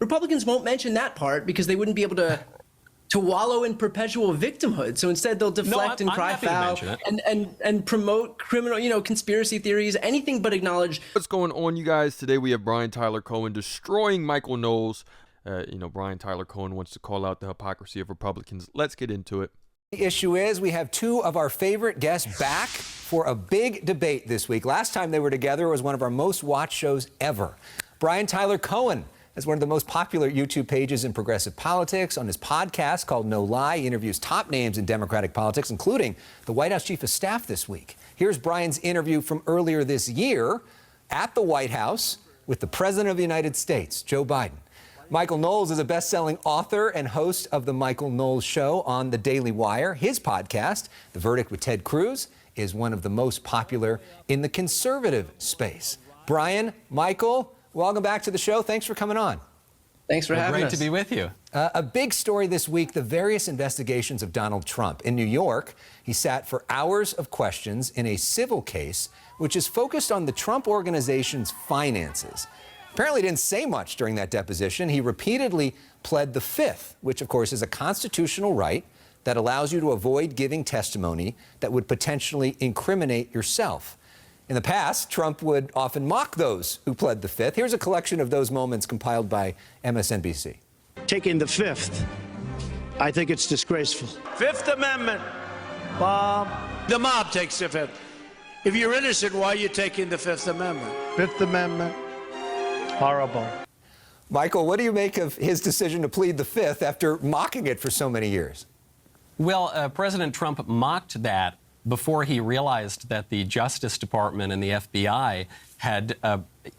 Republicans won't mention that part because they wouldn't be able to wallow in perpetual victimhood. So instead they'll deflect and cry foul and promote criminal, conspiracy theories, anything but acknowledge. What's going on, you guys? Today we have Brian Tyler Cohen destroying Michael Knowles. Brian Tyler Cohen wants to call out the hypocrisy of Republicans. Let's get into it. The issue is we have two of our favorite guests back for a big debate this week. Last time they were together was one of our most watched shows ever. Brian Tyler Cohen has one of the most popular YouTube pages in progressive politics. On his podcast called No Lie, he interviews top names in Democratic politics, including the White House Chief of Staff this week. Here's Brian's interview from earlier this year at the White House with the President of the United States, Joe Biden. Michael Knowles is a best-selling author and host of The Michael Knowles Show on The Daily Wire. His podcast, The Verdict with Ted Cruz, is one of the most popular in the conservative space. Brian, Michael, welcome back to the show. Thanks for coming on. Thanks for having us. Great to be with you. A big story this week, the various investigations of Donald Trump. In New York, he sat for hours of questions in a civil case, which is focused on the Trump Organization's finances. Apparently didn't say much during that deposition. He repeatedly pled the Fifth, which, of course, is a constitutional right that allows you to avoid giving testimony that would potentially incriminate yourself. In the past, Trump would often mock those who pled the Fifth. Here's a collection of those moments compiled by MSNBC. Taking the Fifth, I think it's disgraceful. Fifth Amendment, Bob. The mob takes the Fifth. If you're innocent, why are you taking the Fifth Amendment? Fifth Amendment, horrible. Michael, what do you make of his decision to plead the Fifth after mocking it for so many years? Well, President Trump mocked that before he realized that the Justice Department and the FBI had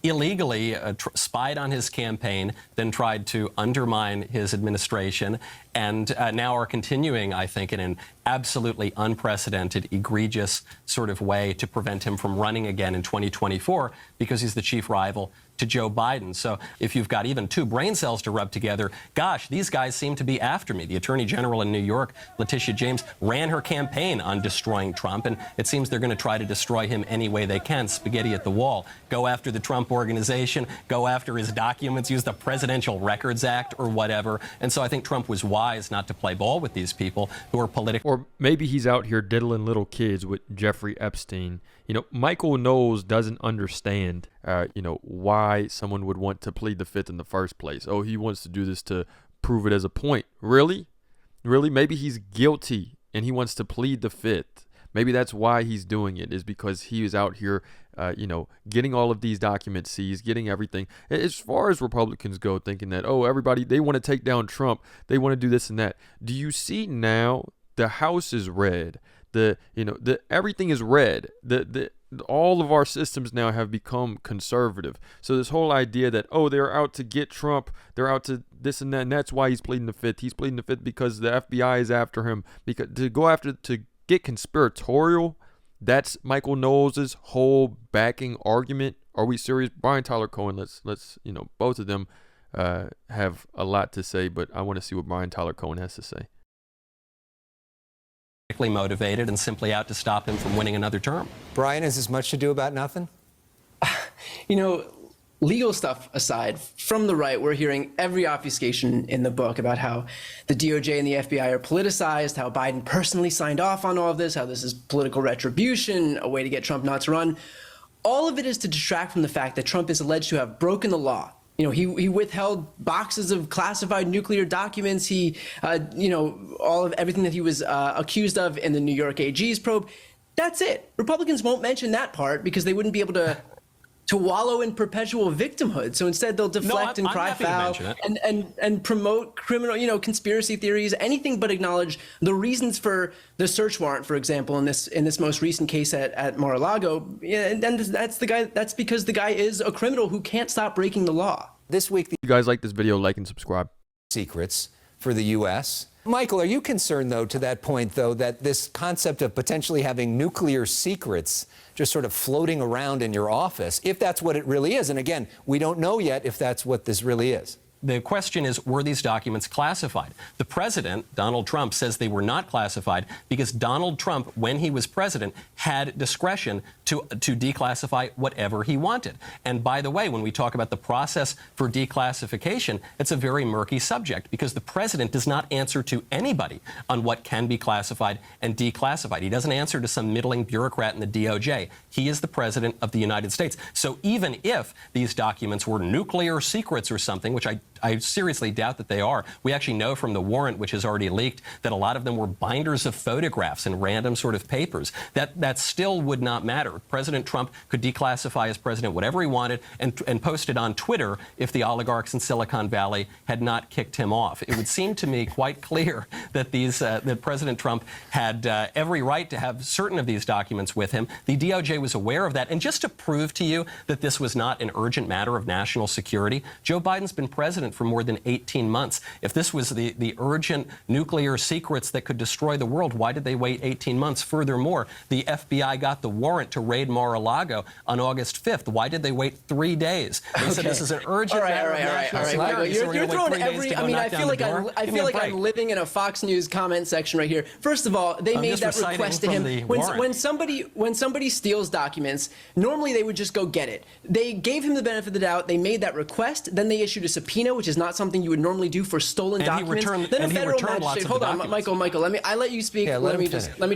illegally spied on his campaign, then tried to undermine his administration, and now are continuing, I think, in an absolutely unprecedented, egregious sort of way to prevent him from running again in 2024 because he's the chief rival to Joe Biden. So if you've got even two brain cells to rub together, gosh, these guys seem to be after me. The Attorney General in New York, Letitia James, ran her campaign on destroying Trump, and it seems they're going to try to destroy him any way they can, spaghetti at the wall. Go after the Trump Organization, go after his documents, use the Presidential Records Act or whatever. And so I think Trump was wise not to play ball with these people who are political. Or maybe he's out here diddling little kids with Jeffrey Epstein. Michael Knowles doesn't understand, why someone would want to plead the Fifth in the first place. Oh, he wants to do this to prove it as a point. Really? Really? Maybe he's guilty and he wants to plead the Fifth. Maybe that's why he's doing it, is because he was out here, getting all of these documents seized, getting everything. As far as Republicans go, thinking that, everybody, they want to take down Trump. They want to do this and that. Do you see now the House is red? Everything is red. All of our systems now have become conservative. So this whole idea that, they're out to get Trump, they're out to this and that, and that's why he's pleading the Fifth. He's pleading the Fifth because the FBI is after him. Because to get conspiratorial, that's Michael Knowles' whole backing argument. Are we serious? Brian Tyler Cohen, let's both of them have a lot to say, but I want to see what Brian Tyler Cohen has to say. Motivated and simply out to stop him from winning another term. Brian, is this much to do about nothing? Legal stuff aside, from the right, we're hearing every obfuscation in the book about how the DOJ and the FBI are politicized, how Biden personally signed off on all of this, how this is political retribution, a way to get Trump not to run. All of it is to distract from the fact that Trump is alleged to have broken the law. He withheld boxes of classified nuclear documents. He, all of everything that he was accused of in the New York AG's probe. That's it. Republicans won't mention that part because they wouldn't be able to wallow in perpetual victimhood. So instead they'll deflect and cry foul and promote criminal, conspiracy theories, anything but acknowledge the reasons for the search warrant, for example, in this most recent case at Mar-a-Lago. And that's because the guy is a criminal who can't stop breaking the law. This week, you guys like this video, like and subscribe. Secrets for the U.S. Michael, are you concerned, though, to that point, though, that this concept of potentially having nuclear secrets just sort of floating around in your office, if that's what it really is? And again, we don't know yet if that's what this really is. The question is, were these documents classified? The president, Donald Trump, says they were not classified because Donald Trump, when he was president, had discretion to declassify whatever he wanted. And by the way, when we talk about the process for declassification, it's a very murky subject because the president does not answer to anybody on what can be classified and declassified. He doesn't answer to some middling bureaucrat in the DOJ. He is the president of the United States. So even if these documents were nuclear secrets or something, which I seriously doubt that they are, we actually know from the warrant, which has already leaked, that a lot of them were binders of photographs and random sort of papers. That still would not matter. President Trump could declassify as president whatever he wanted and post it on Twitter if the oligarchs in Silicon Valley had not kicked him off. It would seem to me quite clear that that President Trump had every right to have certain of these documents with him. The DOJ was aware of that. And just to prove to you that this was not an urgent matter of national security, Joe Biden's been president for more than 18 months. If this was the urgent nuclear secrets that could destroy the world, why did they wait 18 months? Furthermore, the FBI got the warrant to raid Mar-a-Lago on August 5th. Why did they wait 3 days? They said this is an urgent matter of national security. So You're throwing every. I mean, I feel like I'm living in a Fox News comment section right here. First of all, they made that request to him. When somebody steals documents, normally they would just go get it. They gave him the benefit of the doubt. They made that request. Then they issued a subpoena, which is not something you would normally do for stolen documents. Then a federal magistrate. Hold on, Michael. I let you speak. Yeah, let me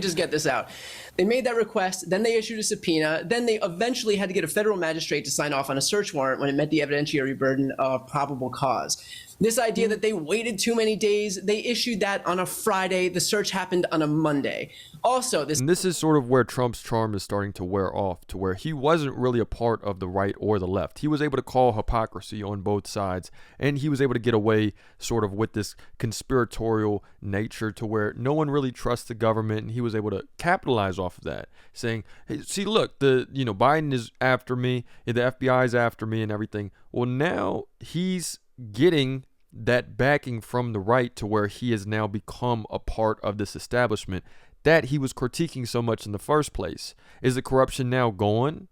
just get this out. They made that request, then they issued a subpoena, then they eventually had to get a federal magistrate to sign off on a search warrant when it met the evidentiary burden of probable cause. This idea that they waited too many days, they issued that on a Friday. The search happened on a Monday. Also, this is sort of where Trump's charm is starting to wear off, to where he wasn't really a part of the right or the left. He was able to call hypocrisy on both sides, and he was able to get away sort of with this conspiratorial nature to where no one really trusts the government, and he was able to capitalize off of that, saying, hey, see, look, Biden is after me, the FBI is after me and everything. Well, now he's getting that backing from the right to where he has now become a part of this establishment that he was critiquing so much in the first place. Is the corruption now gone?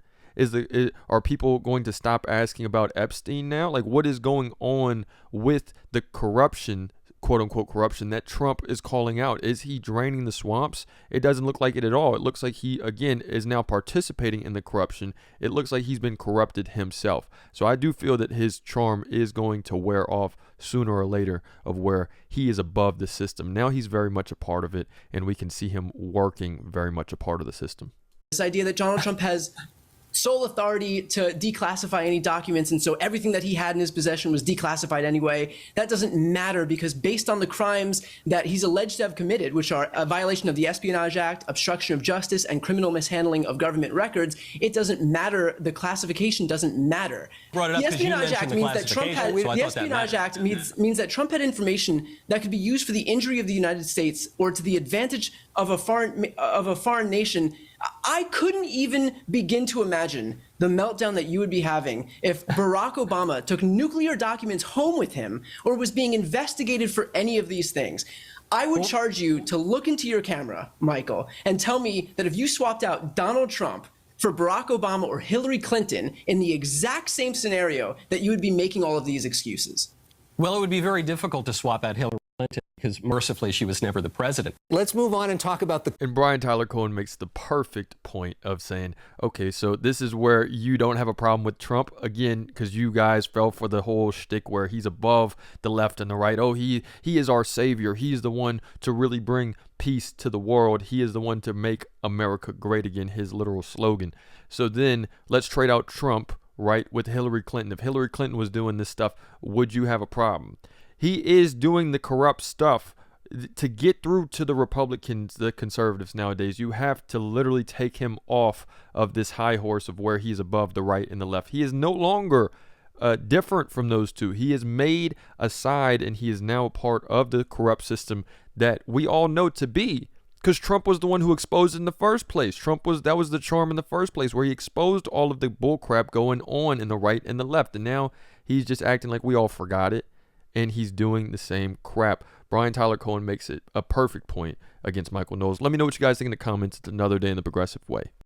Are people going to stop asking about Epstein now? Like, what is going on with the corruption, quote unquote corruption, that Trump is calling out? Is he draining the swamps? It doesn't look like it at all. It looks like he, again, is now participating in the corruption. It looks like he's been corrupted himself. So I do feel that his charm is going to wear off sooner or later, of where he is above the system. Now he's very much a part of it, and we can see him working very much a part of the system. This idea that Donald Trump has sole authority to declassify any documents, and so everything that he had in his possession was declassified anyway. That doesn't matter, because based on the crimes that he's alleged to have committed, which are a violation of the Espionage Act, obstruction of justice, and criminal mishandling of government records, it doesn't matter. The classification doesn't matter. The Espionage Act means that Trump had means that Trump had information that could be used for the injury of the United States or to the advantage of a foreign nation. I couldn't even begin to imagine the meltdown that you would be having if Barack Obama took nuclear documents home with him or was being investigated for any of these things. I would charge you to look into your camera, Michael, and tell me that if you swapped out Donald Trump for Barack Obama or Hillary Clinton in the exact same scenario, that you would be making all of these excuses. Well, it would be very difficult to swap out Hillary Clinton because mercifully she was never the president. Let's move on and talk about And Brian Tyler Cohen makes the perfect point of saying, okay, so this is where you don't have a problem with Trump, again, because you guys fell for the whole shtick where he's above the left and the right. Oh, he is our savior. He's the one to really bring peace to the world. He is the one to make America great again, his literal slogan. So then let's trade out Trump, right, with Hillary Clinton. If Hillary Clinton was doing this stuff, would you have a problem? He is doing the corrupt stuff. To get through to the Republicans, the conservatives nowadays, you have to literally take him off of this high horse of where he's above the right and the left. He is no longer different from those two. He is made aside, and he is now a part of the corrupt system that we all know to be. Because Trump was the one who exposed it in the first place. That was the charm in the first place, where he exposed all of the bullcrap going on in the right and the left. And now he's just acting like we all forgot it, and he's doing the same crap. Brian Tyler Cohen makes it a perfect point against Michael Knowles. Let me know what you guys think in the comments. It's another day in the progressive way.